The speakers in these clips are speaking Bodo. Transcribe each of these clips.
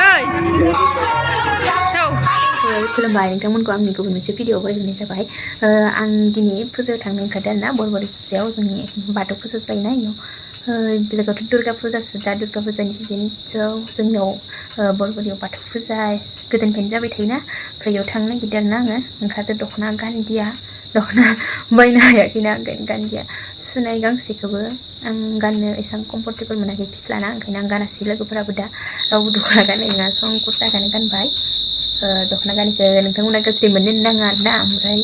ơi đâu खुलुमबाय नोंथांमोनखौ आंनि गुबुन मोनसे भिडिअ होनाय जाबाय आं दिनै फुजायाव थांनो ओंखारदों आरोना बरबरि फुजायाव जोंनि बाथौ फुजा जायोना इयाव बेलेगावथ' दुर्गा फुजासो दा दुर्गा फुजानि सिजोनाव जोंनियाव बरबरियाव बाथौ फुजा गोदोनिफ्रायनो जाबाय थायोना ओमफ्राय इयाव थांनो नागिरदों आरोना आङो ओंखारदों दख'ना गानदिया दख'ना बायनो हायाखैना गानदिया सुनाय गांसेखौबो आं गाननो एसेबां कम्फर्टेबल मोनाखै फिस्लाना ओंखायनो आं गानासै लोगोफोराबो दा रावबो दख'ना गाननाय नङा स' आं कुर्ताखौनो गानबाय दख'ना गानैखौ नोंथांमोना गाज्रि मोननो नाङा आरोना ओमफ्राय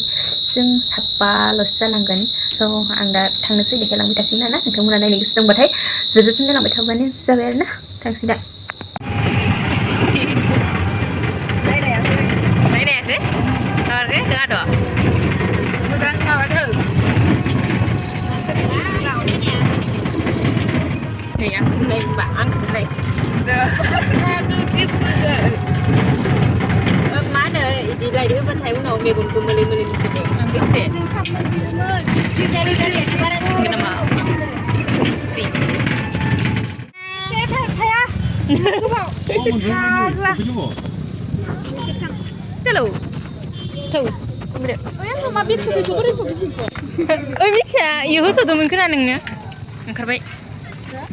जों साबबाल'सो जानांगोन स' आं दा थांनोसै देखायलांबाय थासिगोन आरोना नोंथांमोना नायनो गोसो दंबाथाय जोबोरसिन जालांबाय थाबानो जाबाय आरोना थांसै दा नायनायाखै माबाखै नोंहा द' मोजां माबादों नै आं खुंनाय होनबा आं खुंनाय मा होनो इदि लाइट होबाथाय उनाव मेगनखौ मोले मोले नुसिगोन बेसे नामा Hello. Tuh. Oh, मा बिक्सुखौ बोरै सफैफिनखो? ओइ मिथिया इयो होथ'दोंमोन खोना नोंनो ओंखारबाय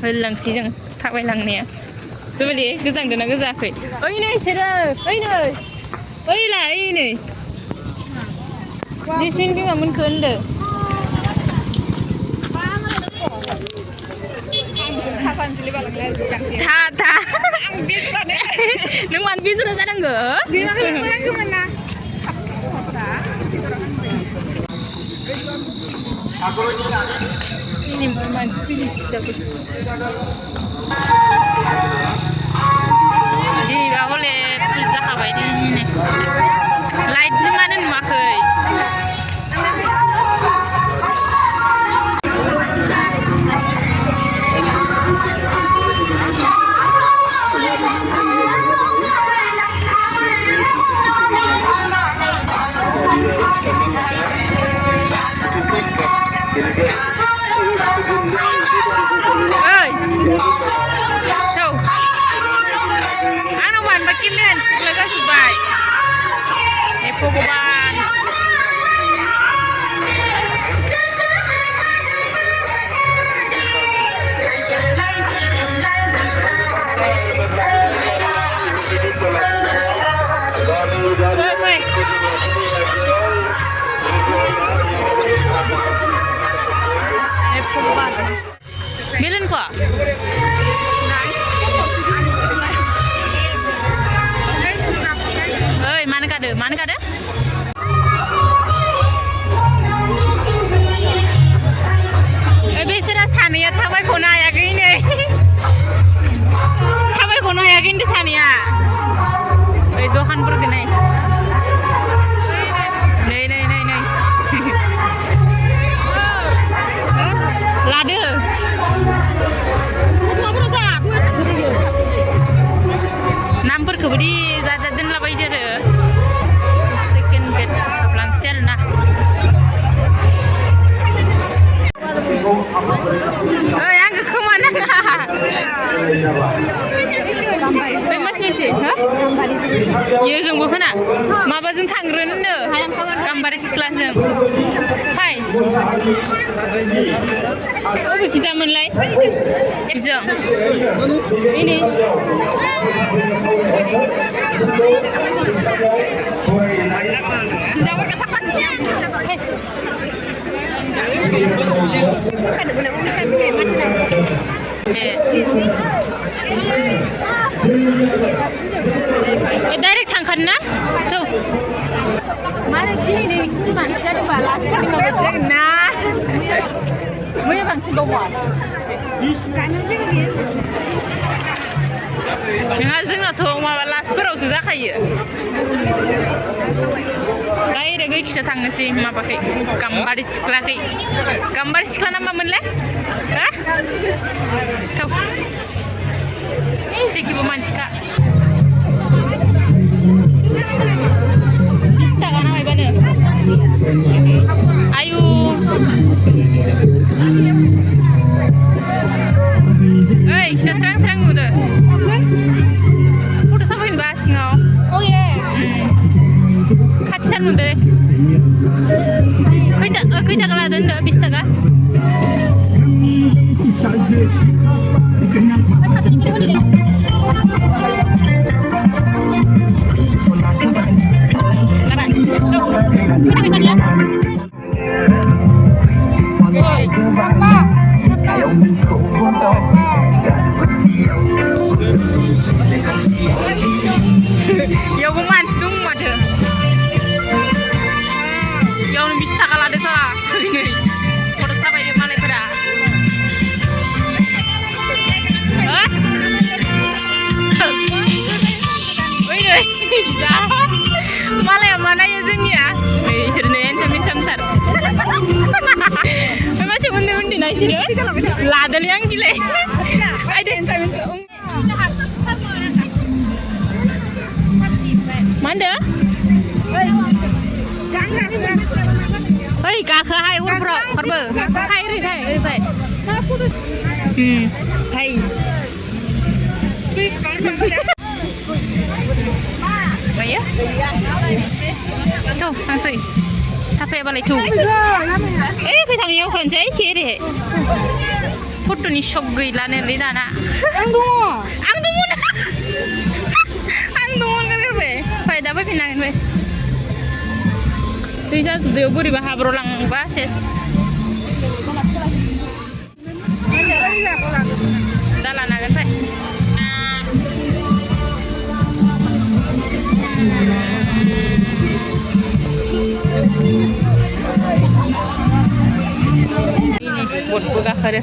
होलांसै जों थाबायलांनाया जोबोदे गोजांदोंना गोजाङाखै ओइ नै इसोरो ओइ नै ओइला ओइ नै नोंसिनि बिमामोनखौ होनदों था था नों मानो बेजरा जानांगौ ini main pilih di bawah le sudah kabai ini light di mana nuakai Pogobaan Bilin kok mana kada? Besara saniya थाबाय खनो हायाखै नै थाबाय खनो हायाखै होनदो सानिया ओइ दखानफोरखौ नाय नै नै नै नै लादो नामफोरखौबो दि जाजा दोनलाबायदो आरो Oi, angga kemana? Oi, mas Minci, ha? Iya, जों बोखोना माबाजों थांग्रोनो नो गाम्बारि सिख्लाजों फाय अबे खिजामोनलाय जों ini Dijawab ke siapa? Direct थांखानो ना थौ माने दिनै मानसिया बाला ना मैया बांसिन दङ नोंहा जोंनाथ' माबा लास्टफोरावसो जाखायो डाइरेक्ट गैखिसो थांनोसै माबाखै गाम्बारि सिख्ला ना मामोनलाय हा थौ जेखिबो मानसिखा 20 taga na मायबानो आयु ओइ खिजा स्रां स्रां नुदो फट' साफायनोबा सिङाव खाथिथार नुदो खै थाखा लादो होनदो 20 थाखा Yaw manis dong ada. Yaw 20 taka lada salah. Foto sama ini malai pada. Hah? Woi deh. Malai mana ya sini ya? Wih, sudah nih encam tar. Masih undi naik sini. Lada yang gile. Ada encam. Mana? Hei, kakak hai urut perbe. Hai ri. Hai. Ayah? Tuh, langsung. Sampai balik tuh. Cái thằng yêu còn cháy kia đi. Phút ni shock gila nih lida na. Ang dungun. Ang dungun kan be. Phải dapat pinangin be. Bisa sudah buri bah berulang basis. Dalan agan be. Buat buka kare.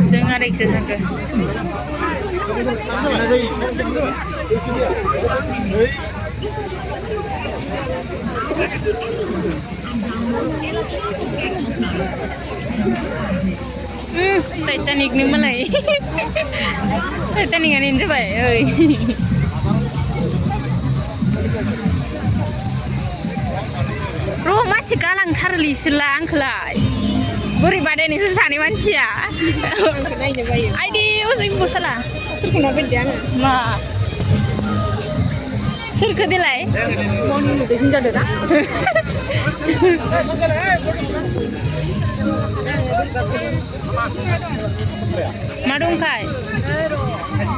Jangan ada ikut ke. Titanic ni malai. Titanic ni je bay. Roh masih kalang tarli silang kelai. Buri badan ni sesani manusia. Id usai bosalah. Serkena bedian. Ma. Serke dilai. Mau ni udah hinja dah. Madung kai.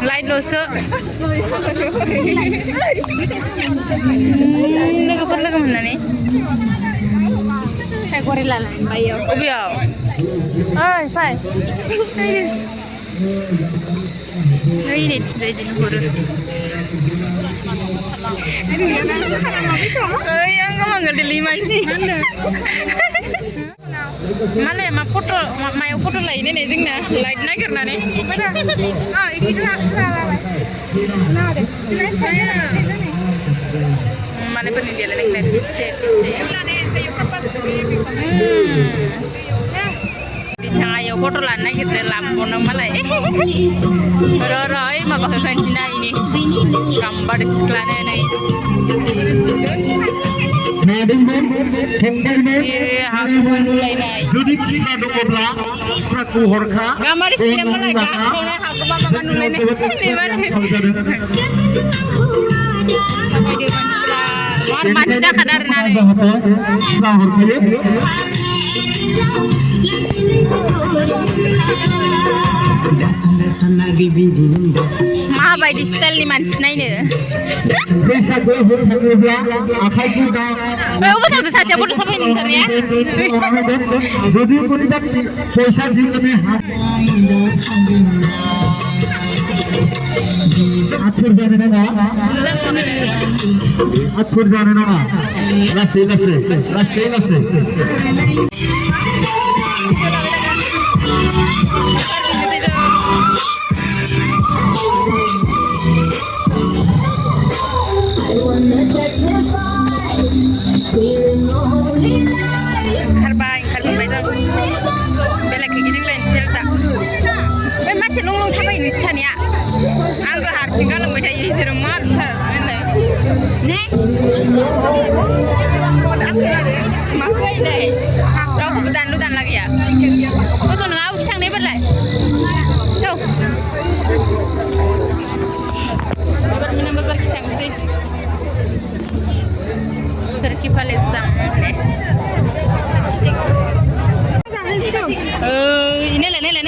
Light loso. Lega mana ni? Hai gorilla lah, bayo. Ubiyo. Ay, fai. Ini sudah jadi guru. Yang kamu nggak delima sih? Mana ya, foto lain ini jengna, light nak kerana ni. Ini tu lah. Mana pun dia lagi light pice. Ayo foto lana kita lampu nama lagi. Roy, mah pakai kancina ini. Gambar sekelana ini. Jadi kita dokobla satu horka. Gambar sini malah kau nak aku bawa makan dulu ni. Ni mana? Sampai dia mana? War baca kadar nari. Maha baik di style ni manis ni. Apa tak usah siapa tu sampai ni sebenarnya? Jadi kita पैसा जीवन में आखिर जाने ना last Karbai baca. Belak gini lain cerita. Masih nunggu apa ini sania? Anggo harus kalau mereka isi rumah ter, ne? Makai deh.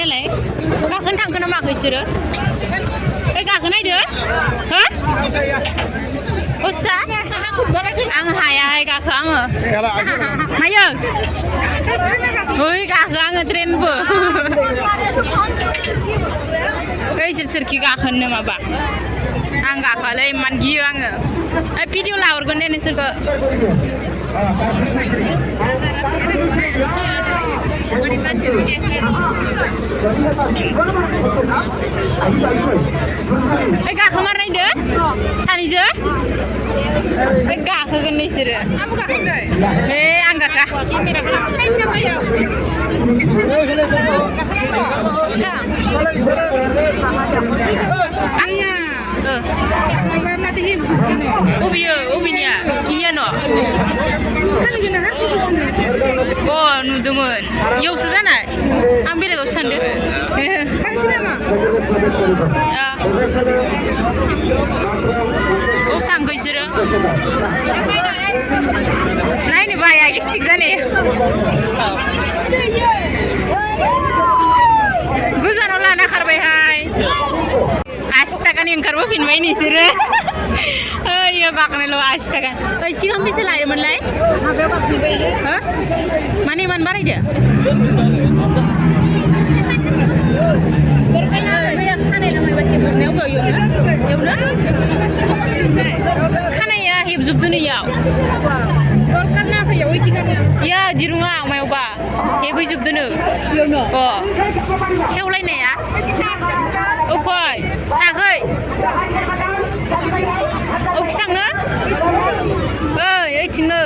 नायलाय गाखोनो थांगोन ना माखो इसोरो ओइ गाखोनो नायदो हो असा आं हाया गाखो आङो हायो ओइ गाखो आङो ट्रेनबो ओइ सोरखि गाखोनो माबा आं गाखोआलै इमान गियो आङो ओइ भिडिअ लाहरगोन दे नोंसोरखौ ओइ गाखोमार नायदो सानैजों ओइ गाखोगोन नोंसोरो आं गाखा अबेनिया इनिया न' अ नुदोंमोन इयावसो जानाय आं बेलेगावसो सानदों अब थांखो इसोरो नायनो बाया गेस्टिक जानाय गोजानाव लाना खारबायहाय 80 थाखानि ओंखारबोफिनबाय नोंसोरो ओइयो बाखनायल' 80 थाखा ओइ सिगां बेसे लायोमोनलाय हो माने इमान बारायदो खानाया हेबजोबदों इयाव इया दिरुङा मायावबा हेबहैजोबदोंनो अ सेवलायनाया अखय थाखै अखि थांनो ओइ ओइथिंनो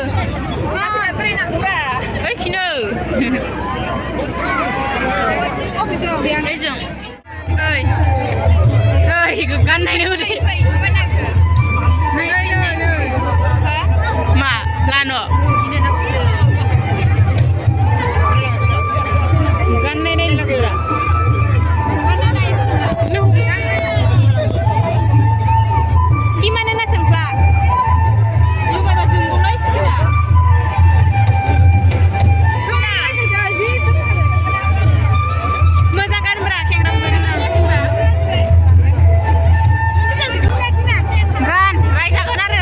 ओइखिनो ओइजों ओइ ओइ गाननायनो होदो मा लानो गाननाय नायनो gimana nasang pa yung mga zungulay sila masakan berakhir kan raisa kan ada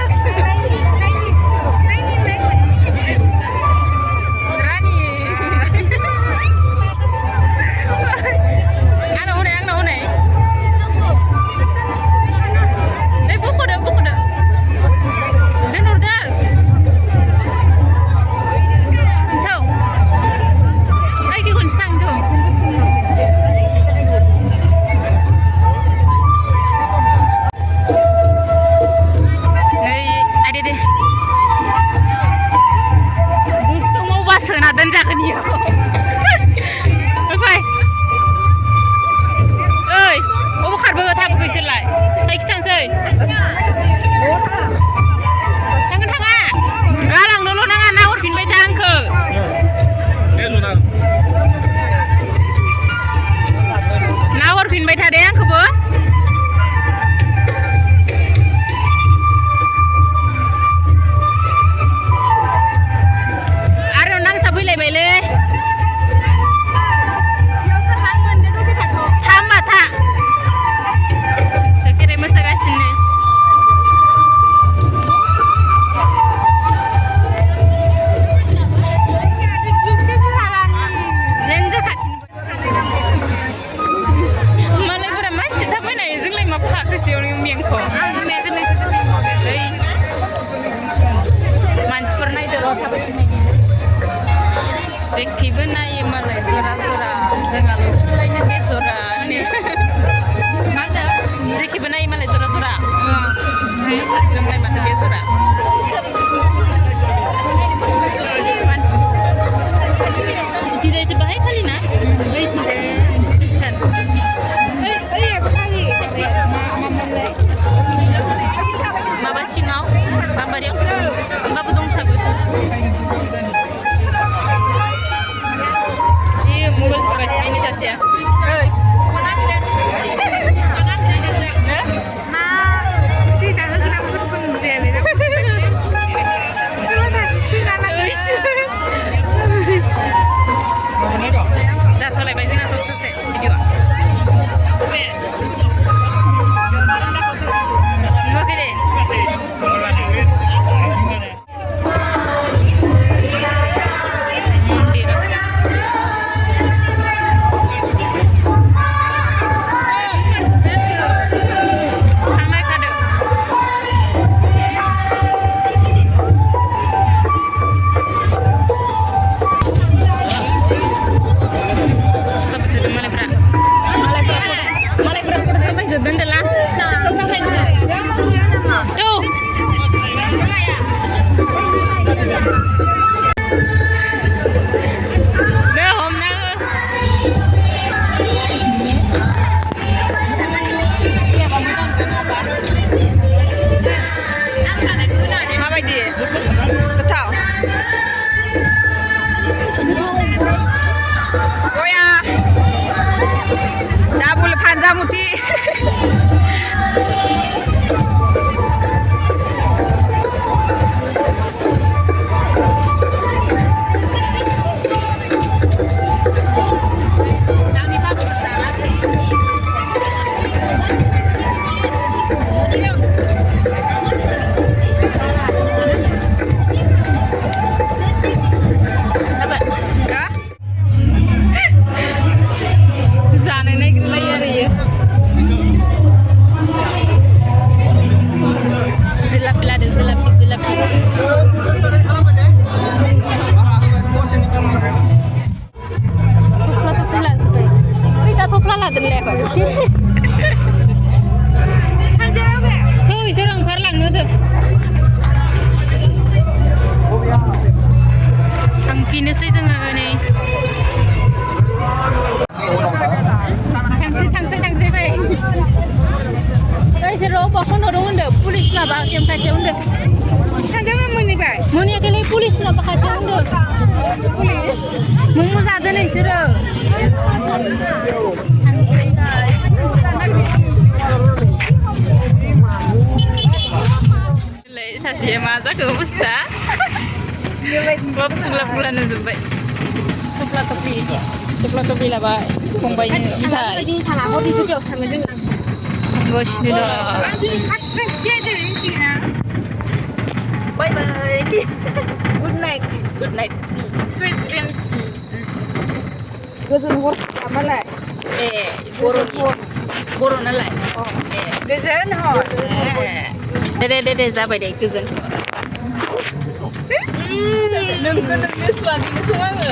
जेखिबो नायो मालाय जरा जरा जोंहाल'सो लायनो बे जरा मा होनो जेखिबो नायो मालाय जरा जरा जोंलाय माथो बे जरा इथिंजायसो बाहाय खालि ना इथिंजाय माबा सिङाव गाम्बारियाव होमबाबो दंसाबोसो mobile juga ini saja. Ma, tidak kenapa pun selesai video. Oke deh. Double panjamuti. Pindah saja nggak nih? Tangsi bay. Tapi seru bahkan orang unda polis lah bah kem kaca unda. Tangga mana ni bay? Mana kali polis lah bah kaca unda. Polis? Mungkin ada nih seru. Tangsi guys. Saya masak ke Ustaz. Bapak sebelah bulan tu baik. Sebelah topi lah baik. Kong bayi kita. Jadi salah mau dijual sama dengan. Bos ni dah. Bye bye. Good night. Good night. Sweet dreams. Gözün vur ama lah. Boron lah. Gözün hot. Dede sampai deh kuzan. Nunggu suami ni semua ke?